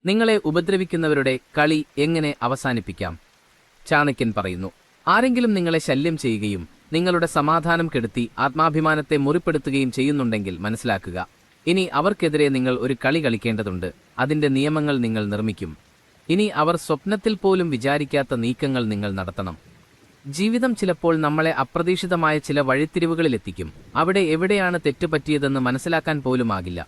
നിങ്ങളെ ഉപദ്രവിക്കുന്നവരുടെ കളി എങ്ങനെ അവസാനിപ്പിക്കാം? ചാണക്യൻ പറയുന്നു, ആരെങ്കിലും നിങ്ങളെ ശല്യം ചെയ്യുകയും നിങ്ങളുടെ സമാധാനം കെടുത്തി ആത്മാഭിമാനത്തെ മുറിപ്പെടുത്തുകയും ചെയ്യുന്നുണ്ടെങ്കിൽ മനസ്സിലാക്കുക, ഇനി അവർക്കെതിരെ നിങ്ങൾ ഒരു കളി കളിക്കേണ്ടതുണ്ട്. അതിന്റെ നിയമങ്ങൾ നിങ്ങൾ നിർമ്മിക്കും. ഇനി അവർ സ്വപ്നത്തിൽ പോലും വിചാരിക്കാത്ത നീക്കങ്ങൾ നിങ്ങൾ നടത്തണം. ജീവിതം ചിലപ്പോൾ നമ്മളെ അപ്രതീക്ഷിതമായ ചില വഴിത്തിരിവുകളിലെത്തിക്കും. അവിടെ എവിടെയാണ് തെറ്റുപറ്റിയതെന്ന് മനസ്സിലാക്കാൻ പോലുമാകില്ല.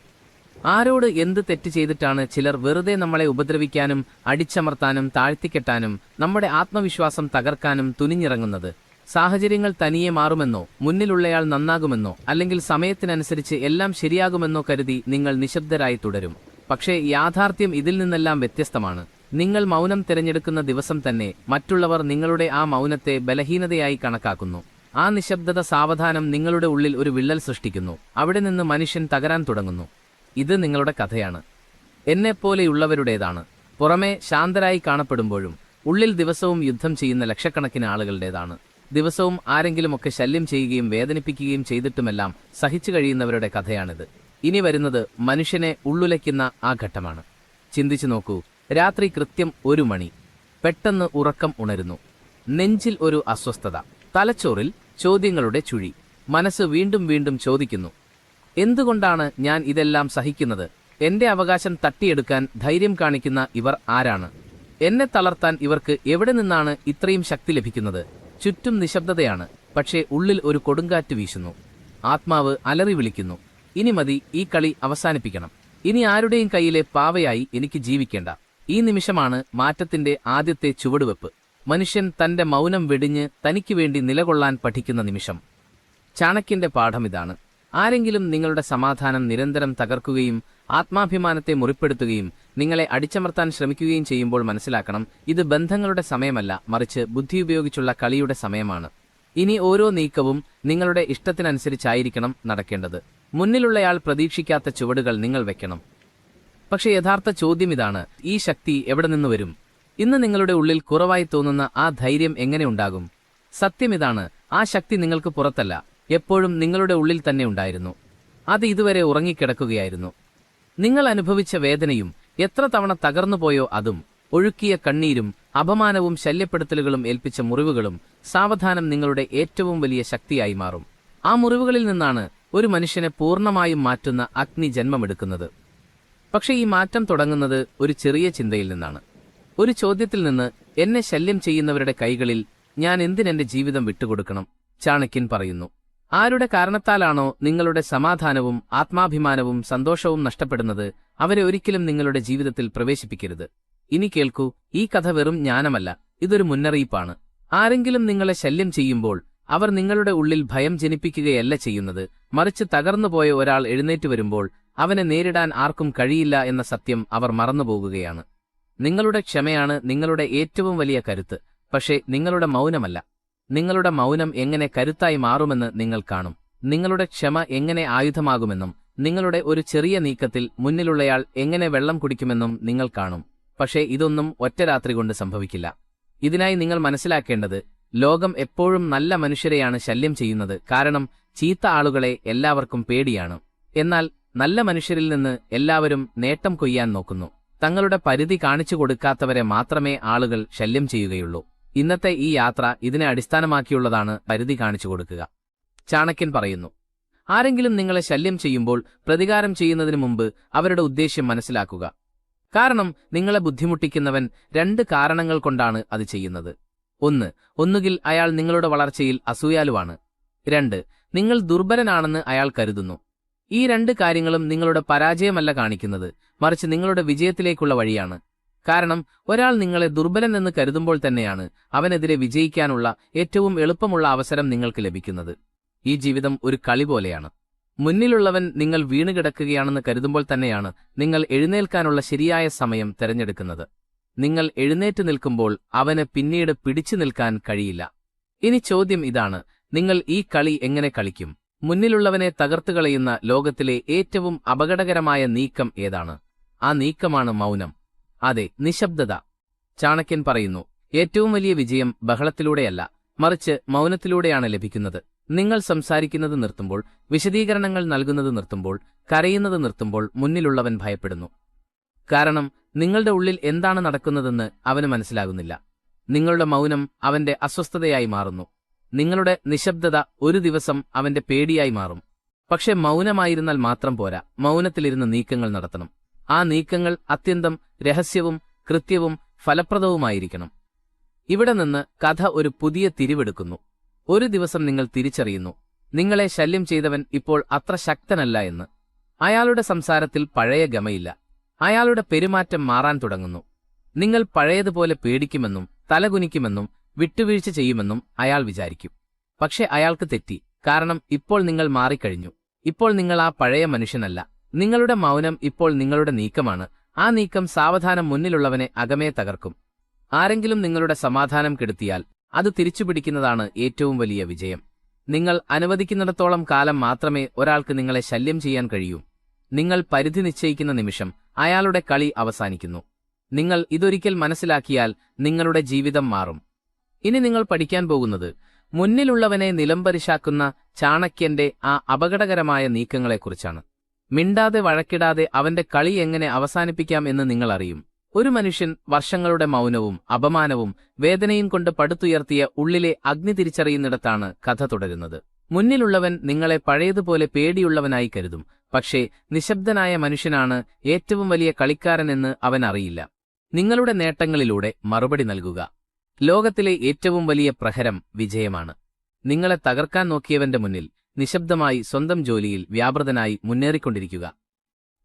ആരോട് എന്ത് തെറ്റ് ചെയ്തിട്ടാണ് ചിലർ വെറുതെ നമ്മളെ ഉപദ്രവിക്കാനും അടിച്ചമർത്താനും താഴ്ത്തിക്കെട്ടാനും നമ്മുടെ ആത്മവിശ്വാസം തകർക്കാനും തുനിഞ്ഞിറങ്ങുന്നത്? സാഹചര്യങ്ങൾ തനിയെ മാറുമെന്നോ, മുന്നിലുള്ളയാൾ നന്നാകുമെന്നോ, അല്ലെങ്കിൽ സമയത്തിനനുസരിച്ച് എല്ലാം ശരിയാകുമെന്നോ കരുതി നിങ്ങൾ നിശബ്ദരായി തുടരും. പക്ഷേ യാഥാർത്ഥ്യം ഇതിൽ നിന്നെല്ലാം വ്യത്യസ്തമാണ്. നിങ്ങൾ മൗനം തിരഞ്ഞെടുക്കുന്ന ദിവസം തന്നെ മറ്റുള്ളവർ നിങ്ങളുടെ ആ മൗനത്തെ ബലഹീനതയായി കണക്കാക്കുന്നു. ആ നിശബ്ദത സാവധാനം നിങ്ങളുടെ ഉള്ളിൽ ഒരു വിള്ളൽ സൃഷ്ടിക്കുന്നു. അവിടെ നിന്ന് മനുഷ്യൻ തകരാൻ തുടങ്ങുന്നു. ഇത് നിങ്ങളുടെ കഥയാണ്, എന്നെപ്പോലെയുള്ളവരുടേതാണ്. പുറമേ ശാന്തരായി കാണപ്പെടുമ്പോഴും ഉള്ളിൽ ദിവസവും യുദ്ധം ചെയ്യുന്ന ലക്ഷക്കണക്കിന് ആളുകളുടേതാണ്. ദിവസവും ആരെങ്കിലുമൊക്കെ ശല്യം ചെയ്യുകയും വേദനിപ്പിക്കുകയും ചെയ്തിട്ടുമെല്ലാം സഹിച്ചു കഴിയുന്നവരുടെ കഥയാണിത്. ഇനി വരുന്നത് മനുഷ്യനെ ഉള്ളുലയ്ക്കുന്ന ആ ഘട്ടമാണ്. ചിന്തിച്ചു നോക്കൂ, രാത്രി കൃത്യം 1 മണി. പെട്ടെന്ന് ഉറക്കം ഉണരുന്നു. നെഞ്ചിൽ ഒരു അസ്വസ്ഥത, തലച്ചോറിൽ ചോദ്യങ്ങളുടെ ചുഴി. മനസ്സ് വീണ്ടും വീണ്ടും ചോദിക്കുന്നു, എന്തുകൊണ്ടാണ് ഞാൻ ഇതെല്ലാം സഹിക്കുന്നത്? എന്റെ അവകാശം തട്ടിയെടുക്കാൻ ധൈര്യം കാണിക്കുന്ന ഇവർ ആരാണ്? എന്നെ തളർത്താൻ ഇവർക്ക് എവിടെ നിന്നാണ് ഇത്രയും ശക്തി ലഭിക്കുന്നത്? ചുറ്റും നിശബ്ദതയാണ്, പക്ഷേ ഉള്ളിൽ ഒരു കൊടുങ്കാറ്റ് വീശുന്നു. ആത്മാവ് അലറി വിളിക്കുന്നു, ഇനി മതി, ഈ കളി അവസാനിപ്പിക്കണം. ഇനി ആരുടെയും കയ്യിലെ പാവയായി എനിക്ക് ജീവിക്കേണ്ട. ഈ നിമിഷമാണ് മാറ്റത്തിന്റെ ആദ്യത്തെ ചുവടുവെപ്പ്. മനുഷ്യൻ തന്റെ മൗനം വെടിഞ്ഞ് തനിക്ക് വേണ്ടി നിലകൊള്ളാൻ പഠിക്കുന്ന നിമിഷം. ചാണക്യന്റെ പാഠം ഇതാണ്. ആരെങ്കിലും നിങ്ങളുടെ സമാധാനം നിരന്തരം തകർക്കുകയും ആത്മാഭിമാനത്തെ മുറിപ്പെടുത്തുകയും നിങ്ങളെ അടിച്ചമർത്താൻ ശ്രമിക്കുകയും ചെയ്യുമ്പോൾ മനസ്സിലാക്കണം, ഇത് ബന്ധങ്ങളുടെ സമയമല്ല, മറിച്ച് ബുദ്ധിയുപയോഗിച്ചുള്ള കളിയുടെ സമയമാണ്. ഇനി ഓരോ നീക്കവും നിങ്ങളുടെ ഇഷ്ടത്തിനനുസരിച്ചായിരിക്കണം നടക്കേണ്ടത്. മുന്നിലുള്ളയാൾ പ്രതീക്ഷിക്കാത്ത ചുവടുകൾ നിങ്ങൾ വെക്കണം. പക്ഷേ യഥാർത്ഥ ചോദ്യം ഇതാണ്, ഈ ശക്തി എവിടെ നിന്ന് വരും? ഇന്ന് നിങ്ങളുടെ ഉള്ളിൽ കുറവായി തോന്നുന്ന ആ ധൈര്യം എങ്ങനെ ഉണ്ടാകും? സത്യം ഇതാണ്, ആ ശക്തി നിങ്ങൾക്ക് പുറത്തല്ല, എപ്പോഴും നിങ്ങളുടെ ഉള്ളിൽ തന്നെ ഉണ്ടായിരുന്നു. അത് ഇതുവരെ ഉറങ്ങിക്കിടക്കുകയായിരുന്നു. നിങ്ങൾ അനുഭവിച്ച വേദനയും എത്ര തവണ തകർന്നുപോയോ അതും, ഒഴുക്കിയ കണ്ണീരും അപമാനവും ശല്യപ്പെടുത്തലുകളും ഏൽപ്പിച്ച മുറിവുകളും സാവധാനം നിങ്ങളുടെ ഏറ്റവും വലിയ ശക്തിയായി മാറും. ആ മുറിവുകളിൽ നിന്നാണ് ഒരു മനുഷ്യനെ പൂർണ്ണമായും മാറ്റുന്ന അഗ്നി ജന്മമെടുക്കുന്നത്. പക്ഷേ ഈ മാറ്റം തുടങ്ങുന്നത് ഒരു ചെറിയ ചിന്തയിൽ നിന്നാണ്, ഒരു ചോദ്യത്തിൽ നിന്ന്. എന്നെ ശല്യം ചെയ്യുന്നവരുടെ കൈകളിൽ ഞാൻ എന്തിനെന്റെ ജീവിതം വിട്ടുകൊടുക്കണം? ചാണക്യൻ പറയുന്നു, ആരുടെ കാരണത്താലാണോ നിങ്ങളുടെ സമാധാനവും ആത്മാഭിമാനവും സന്തോഷവും നഷ്ടപ്പെടുന്നത്, അവരെ ഒരിക്കലും നിങ്ങളുടെ ജീവിതത്തിൽ പ്രവേശിപ്പിക്കരുത്. ഇനി കേൾക്കൂ, ഈ കഥ വെറും ജ്ഞാനമല്ല, ഇതൊരു മുന്നറിയിപ്പാണ്. ആരെങ്കിലും നിങ്ങളെ ശല്യം ചെയ്യുമ്പോൾ അവർ നിങ്ങളുടെ ഉള്ളിൽ ഭയം ജനിപ്പിക്കുകയല്ല ചെയ്യുന്നത്, മറിച്ച് തകർന്നുപോയ ഒരാൾ എഴുന്നേറ്റ് വരുമ്പോൾ അവനെ നേരിടാൻ ആർക്കും കഴിയില്ല എന്ന സത്യം അവർ മറന്നുപോകുകയാണ്. നിങ്ങളുടെ ക്ഷമയാണ് നിങ്ങളുടെ ഏറ്റവും വലിയ കരുത്ത്, പക്ഷേ നിങ്ങളുടെ മൗനമല്ല. നിങ്ങളുടെ മൗനം എങ്ങനെ കരുത്തായി മാറുമെന്ന് നിങ്ങൾ കാണും. നിങ്ങളുടെ ക്ഷമ എങ്ങനെ ആയുധമാകുമെന്നും നിങ്ങളുടെ ഒരു ചെറിയ നീക്കത്തിൽ മുന്നിലുള്ളയാൾ എങ്ങനെ വെള്ളം കുടിക്കുമെന്നും നിങ്ങൾ കാണും. പക്ഷേ ഇതൊന്നും ഒറ്റ രാത്രി കൊണ്ട് സംഭവിക്കില്ല. ഇതിനായി നിങ്ങൾ മനസ്സിലാക്കേണ്ടത്, ലോകം എപ്പോഴും നല്ല മനുഷ്യരെയാണ് ശല്യം ചെയ്യുന്നത്, കാരണം ചീത്ത ആളുകളെ എല്ലാവർക്കും പേടിയാണ്. എന്നാൽ നല്ല മനുഷ്യരിൽ നിന്ന് എല്ലാവരും നേട്ടം കൊയ്യാൻ നോക്കുന്നു. തങ്ങളുടെ പരിധി കാണിച്ചു കൊടുക്കാത്തവരെ മാത്രമേ ആളുകൾ ശല്യം ചെയ്യുകയുള്ളൂ. ഇന്നത്തെ ഈ യാത്ര ഇതിനെ അടിസ്ഥാനമാക്കിയുള്ളതാണ്, പരിധി കാണിച്ചു കൊടുക്കുക. ചാണക്യൻ പറയുന്നു, ആരെങ്കിലും നിങ്ങളെ ശല്യം ചെയ്യുമ്പോൾ പ്രതികാരം ചെയ്യുന്നതിനു മുമ്പ് അവരുടെ ഉദ്ദേശ്യം മനസ്സിലാക്കുക. കാരണം നിങ്ങളെ ബുദ്ധിമുട്ടിക്കുന്നവൻ 2 കാരണങ്ങൾ കൊണ്ടാണ് അത് ചെയ്യുന്നത്. 1, ഒന്നുകിൽ അയാൾ നിങ്ങളുടെ വളർച്ചയിൽ അസൂയാലുവാണ്. 2, നിങ്ങൾ ദുർബലനാണെന്ന് അയാൾ കരുതുന്നു. ഈ 2 കാര്യങ്ങളും നിങ്ങളുടെ പരാജയമല്ല കാണിക്കുന്നത്, മറിച്ച് നിങ്ങളുടെ വിജയത്തിലേക്കുള്ള വഴിയാണ്. കാരണം ഒരാൾ നിങ്ങളെ ദുർബലനെന്ന് കരുതുമ്പോൾ തന്നെയാണ് അവനെതിരെ വിജയിക്കാനുള്ള ഏറ്റവും എളുപ്പമുള്ള അവസരം നിങ്ങൾക്ക് ലഭിക്കുന്നത്. ഈ ജീവിതം ഒരു കളി പോലെയാണ്. മുന്നിലുള്ളവൻ നിങ്ങൾ വീണുകിടക്കുകയാണെന്ന് കരുതുമ്പോൾ തന്നെയാണ് നിങ്ങൾ എഴുന്നേൽക്കാനുള്ള ശരിയായ സമയം തിരഞ്ഞെടുക്കുന്നത്. നിങ്ങൾ എഴുന്നേറ്റ് നിൽക്കുമ്പോൾ അവന് പിന്നീട് പിടിച്ചു നിൽക്കാൻ കഴിയില്ല. ഇനി ചോദ്യം ഇതാണ്, നിങ്ങൾ ഈ കളി എങ്ങനെ കളിക്കും? മുന്നിലുള്ളവനെ തകർത്തുകളയുന്ന ലോകത്തിലെ ഏറ്റവും അപകടകരമായ നീക്കം ഏതാണ്? ആ നീക്കമാണ് മൗനം. അതെ, നിശബ്ദത. ചാണക്യൻ പറയുന്നു, ഏറ്റവും വലിയ വിജയം ബഹളത്തിലൂടെയല്ല, മറിച്ച് മൗനത്തിലൂടെയാണ് ലഭിക്കുന്നത്. നിങ്ങൾ സംസാരിക്കുന്നത് നിർത്തുമ്പോൾ, വിശദീകരണങ്ങൾ നൽകുന്നത് നിർത്തുമ്പോൾ, കരയുന്നത് നിർത്തുമ്പോൾ മുന്നിലുള്ളവൻ ഭയപ്പെടുന്നു. കാരണം നിങ്ങളുടെ ഉള്ളിൽ എന്താണ് നടക്കുന്നതെന്ന് അവന് മനസ്സിലാകുന്നില്ല. നിങ്ങളുടെ മൗനം അവന്റെ അസ്വസ്ഥതയായി മാറുന്നു. നിങ്ങളുടെ നിശബ്ദത ഒരു ദിവസം അവന്റെ പേടിയായി മാറും. പക്ഷെ മൗനമായിരുന്നാൽ മാത്രം പോരാ, മൗനത്തിലിരുന്ന് നീക്കങ്ങൾ നടത്തണം. ആ നീക്കങ്ങൾ അത്യന്തം രഹസ്യവും കൃത്യവും ഫലപ്രദവുമായിരിക്കണം. ഇവിടെ നിന്ന് കഥ ഒരു പുതിയ തിരിവെടുക്കുന്നു. ഒരു ദിവസം നിങ്ങൾ തിരിച്ചറിയുന്നു, നിങ്ങളെ ശല്യം ചെയ്തവൻ ഇപ്പോൾ അത്ര ശക്തനല്ല എന്ന്. അയാളുടെ സംസാരത്തിൽ പഴയ ഗമയില്ല. അയാളുടെ പെരുമാറ്റം മാറാൻ തുടങ്ങുന്നു. നിങ്ങൾ പഴയതുപോലെ പേടിക്കുമെന്നും തലകുനിക്കുമെന്നും വിട്ടുവീഴ്ച ചെയ്യുമെന്നും അയാൾ വിചാരിക്കും. പക്ഷെ അയാൾക്ക് തെറ്റി. കാരണം ഇപ്പോൾ നിങ്ങൾ മാറിക്കഴിഞ്ഞു. ഇപ്പോൾ നിങ്ങൾ ആ പഴയ മനുഷ്യനല്ല. നിങ്ങളുടെ മൗനം ഇപ്പോൾ നിങ്ങളുടെ നീക്കമാണ്. ആ നീക്കം സാവധാനം മുന്നിലുള്ളവനെ അകമേ തകർക്കും. ആരെങ്കിലും നിങ്ങളുടെ സമാധാനം കെടുത്തിയാൽ അത് തിരിച്ചുപിടിക്കുന്നതാണ് ഏറ്റവും വലിയ വിജയം. നിങ്ങൾ അനുവദിക്കുന്നിടത്തോളം കാലം മാത്രമേ ഒരാൾക്ക് നിങ്ങളെ ശല്യം ചെയ്യാൻ കഴിയൂ. നിങ്ങൾ പരിധി നിശ്ചയിക്കുന്ന നിമിഷം അയാളുടെ കളി അവസാനിക്കുന്നു. നിങ്ങൾ ഇതൊരിക്കൽ മനസ്സിലാക്കിയാൽ നിങ്ങളുടെ ജീവിതം മാറും. ഇനി നിങ്ങൾ പഠിക്കാൻ പോകുന്നത് മുന്നിലുള്ളവനെ നിലംപരിശാക്കുന്ന ചാണക്യന്റെ ആ അപകടകരമായ നീക്കങ്ങളെക്കുറിച്ചാണ്. മിണ്ടാതെ വഴക്കിടാതെ അവന്റെ കളി എങ്ങനെ അവസാനിപ്പിക്കാം എന്ന് നിങ്ങൾ അറിയും. ഒരു മനുഷ്യൻ വർഷങ്ങളുടെ മൗനവും അപമാനവും വേദനയും കൊണ്ട് പടുത്തുയർത്തിയ ഉള്ളിലെ അഗ്നി തിരിച്ചറിയുന്നിടത്താണ് കഥ തുടരുന്നത്. മുന്നിലുള്ളവൻ നിങ്ങളെ പഴയതുപോലെ പേടിയുള്ളവനായി കരുതും. പക്ഷേ നിശബ്ദനായ മനുഷ്യനാണ് ഏറ്റവും വലിയ കളിക്കാരനെന്ന് അവൻ അറിയില്ല. നിങ്ങളുടെ നേട്ടങ്ങളിലൂടെ മറുപടി നൽകുക. ലോകത്തിലെ ഏറ്റവും വലിയ പ്രഹരം വിജയമാണ്. നിങ്ങളെ തകർക്കാൻ നോക്കിയവന്റെ മുന്നിൽ നിശബ്ദമായി സ്വന്തം ജോലിയിൽ വ്യാപൃതനായി മുന്നേറിക്കൊണ്ടിരിക്കുക.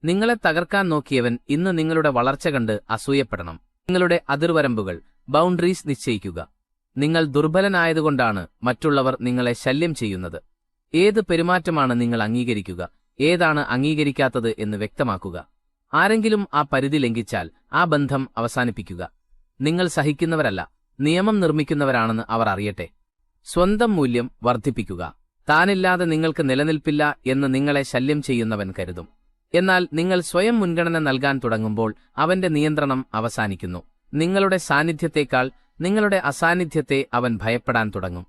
നിങ്ങളെ തകർക്കാൻ നോക്കിയവൻ ഇന്ന് നിങ്ങളുടെ വളർച്ച കണ്ട് അസൂയപ്പെടണം. നിങ്ങളുടെ അതിർവരമ്പുകൾ, ബൗണ്ടറീസ് നിശ്ചയിക്കുക. നിങ്ങൾ ദുർബലനായതുകൊണ്ടാണ് മറ്റുള്ളവർ നിങ്ങളെ ശല്യം ചെയ്യുന്നത്. ഏത് പെരുമാറ്റമാണ് നിങ്ങൾ അംഗീകരിക്കുക, ഏതാണ് അംഗീകരിക്കാത്തത് എന്ന് വ്യക്തമാക്കുക. ആരെങ്കിലും ആ പരിധി ലംഘിച്ചാൽ ആ ബന്ധം അവസാനിപ്പിക്കുക. നിങ്ങൾ സഹിക്കുന്നവരല്ല, നിയമം നിർമ്മിക്കുന്നവരാണെന്ന് അവർ അറിയട്ടെ. സ്വന്തം മൂല്യം വർദ്ധിപ്പിക്കുക. താനില്ലാതെ നിങ്ങൾക്ക് നിലനിൽപ്പില്ല എന്ന് നിങ്ങളെ ശല്യം ചെയ്യുന്നവൻ കരുതും. എന്നാൽ നിങ്ങൾ സ്വയം മുൻഗണന നൽകാൻ തുടങ്ങുമ്പോൾ അവന്റെ നിയന്ത്രണം അവസാനിക്കുന്നു. നിങ്ങളുടെ സാന്നിധ്യത്തേക്കാൾ നിങ്ങളുടെ അസാന്നിധ്യത്തെ അവൻ ഭയപ്പെടാൻ തുടങ്ങും.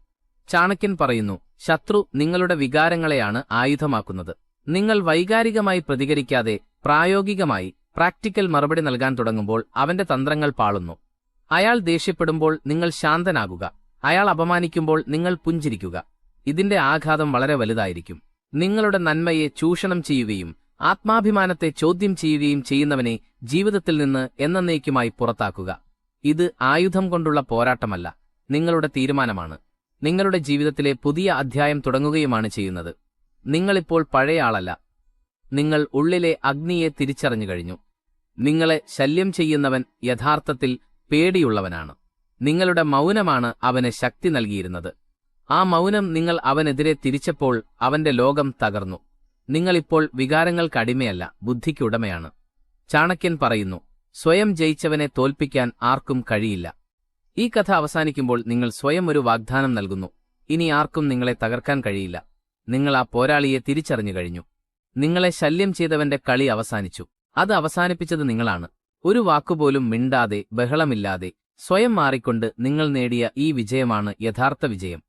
ചാണക്യൻ പറയുന്നു, ശത്രു നിങ്ങളുടെ വികാരങ്ങളെയാണ് ആയുധമാക്കുന്നത്. നിങ്ങൾ വൈകാരികമായി പ്രതികരിക്കാതെ പ്രായോഗികമായി പ്രാക്ടിക്കൽ മറുപടി നൽകാൻ തുടങ്ങുമ്പോൾ അവന്റെ തന്ത്രങ്ങൾ പാളുന്നു. അയാൾ ദേഷ്യപ്പെടുമ്പോൾ നിങ്ങൾ ശാന്തനാകുക. അയാൾ അപമാനിക്കുമ്പോൾ നിങ്ങൾ പുഞ്ചിരിക്കുക. ഇതിന്റെ ആഘാതം വളരെ വലുതായിരിക്കും. നിങ്ങളുടെ നന്മയെ ചൂഷണം ചെയ്യുകയും ആത്മാഭിമാനത്തെ ചോദ്യം ചെയ്യുകയും ചെയ്യുന്നവനെ ജീവിതത്തിൽ നിന്ന് എന്നേക്കുമായി പുറത്താക്കുക. ഇത് ആയുധം കൊണ്ടുള്ള പോരാട്ടമല്ല, നിങ്ങളുടെ തീരുമാനമാണ്. നിങ്ങളുടെ ജീവിതത്തിലെ പുതിയ അധ്യായം തുടങ്ങുകയുമാണ് ചെയ്യുന്നത്. നിങ്ങളിപ്പോൾ പഴയ ആളല്ല. നിങ്ങൾ ഉള്ളിലെ അഗ്നിയെ തിരിച്ചറിഞ്ഞു കഴിഞ്ഞു. നിങ്ങളെ ശല്യം ചെയ്യുന്നവൻ യഥാർത്ഥത്തിൽ പേടിയുള്ളവനാണ്. നിങ്ങളുടെ മൗനമാണ് അവന് ശക്തി നൽകിയിരുന്നത്. ആ മൗനം നിങ്ങൾ അവനെതിരെ തിരിച്ചപ്പോൾ അവന്റെ ലോകം തകർന്നു. നിങ്ങളിപ്പോൾ വികാരങ്ങൾക്കടിമയല്ല, ബുദ്ധിക്കുടമയാണ്. ചാണക്യൻ പറയുന്നു, സ്വയം ജയിച്ചവനെ തോൽപ്പിക്കാൻ ആർക്കും കഴിയില്ല. ഈ കഥ അവസാനിക്കുമ്പോൾ നിങ്ങൾ സ്വയം ഒരു വാഗ്ദാനം നൽകുന്നു. ഇനി ആർക്കും നിങ്ങളെ തകർക്കാൻ കഴിയില്ല. നിങ്ങൾ ആ പോരാളിയെ തിരിച്ചറിഞ്ഞു കഴിഞ്ഞു. നിങ്ങളെ ശല്യം ചെയ്തവന്റെ കളി അവസാനിച്ചു. അത് അവസാനിപ്പിച്ചത് നിങ്ങളാണ്. ഒരു വാക്കുപോലും മിണ്ടാതെ, ബഹളമില്ലാതെ, സ്വയം മാറിക്കൊണ്ട് നിങ്ങൾ നേടിയ ഈ വിജയമാണ് യഥാർത്ഥ വിജയം.